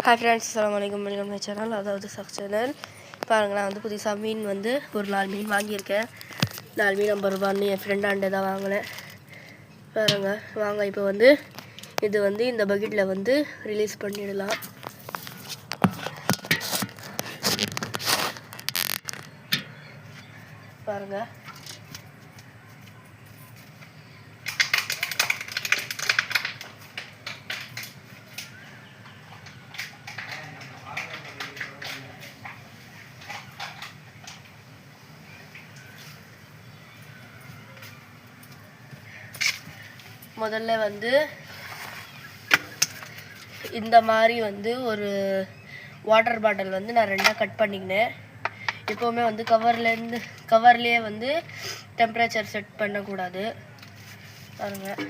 Hi friends, assalamualaikum, welcome to my channel. அதாவது chuck channel. பாருங்க, நான் வந்து புதுசாக மீன் வந்து ஒரு 4 மீன் வாங்கியிருக்கேன். 4 மீன் 50 ரூபான்னு என் ஃப்ரெண்டாண்டே தான் வாங்கினேன். பாருங்க, வாங்க இப்போ வந்து இது வந்து இந்த பக்கெட்டில் வந்து ரிலீஸ் பண்ணிடலாம். பாருங்க, முதல்ல வந்து இந்த மாதிரி வந்து ஒரு வாட்டர் பாட்டில் வந்து நான் 2ஆக கட் பண்ணிக்கினேன். எப்போவுமே வந்து கவர்லேயே வந்து டெம்பரேச்சர் செட் பண்ணக்கூடாது. பாருங்கள்,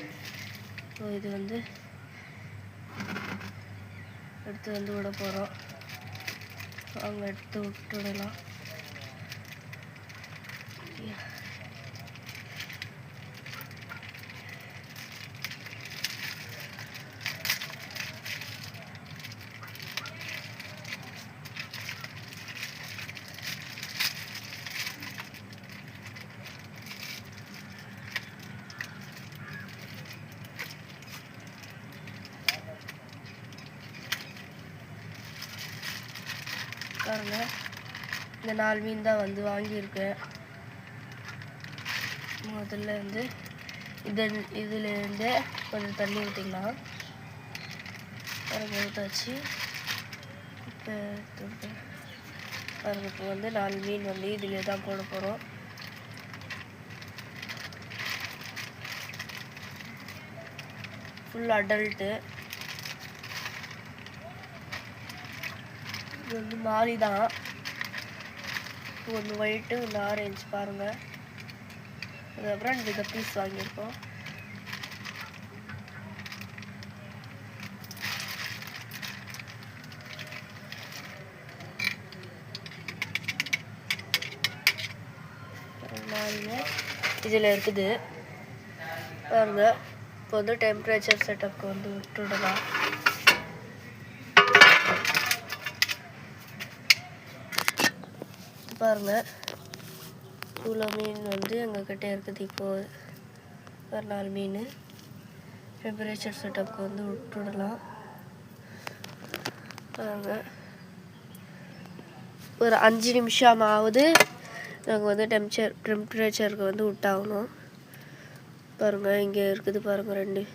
இது வந்து எடுத்து வந்து விட போகிறோம். அவங்க எடுத்து விட்டுடலாம். பாருங்க, இந்த 4 மீன் தான் வந்து வாங்கியிருக்கேன். முதல்ல வந்து இதுலேருந்து கொஞ்சம் தண்ணி ஊற்றிக்கலாம். பாருங்க, ஊற்றாச்சு. இப்போ பாருங்க, இப்போ வந்து 4 மீன் வந்து இதிலே தான் போட போகிறோம். Full adult. இது வந்து மாலி தான். ஒன்று ஒயிட்டு, ஒன்று ஆரஞ்சு. பாருங்கள், அதுக்கப்புறம் இந்த பீஸ் வாங்கியிருக்கோம். இதில் இருக்குது. பாருங்க, இப்போ வந்து டெம்பரேச்சர் செட்டப்க்கு வந்து விட்டுடலாம். பாருங்க, இவ்வளோ மீன் வந்து எங்ககிட்ட இருக்குது. இப்போது ஒரு 4 மீன் டெம்பரேச்சர் செட்டப்க்கு வந்து விட்டுடலாம். பாருங்க, ஒரு 5 நிமிஷமாவது நாங்கள் வந்து டெம்பரேச்சருக்கு வந்து விட்டாகணும். பாருங்கள், இங்கே இருக்குது. பாருங்கள், 2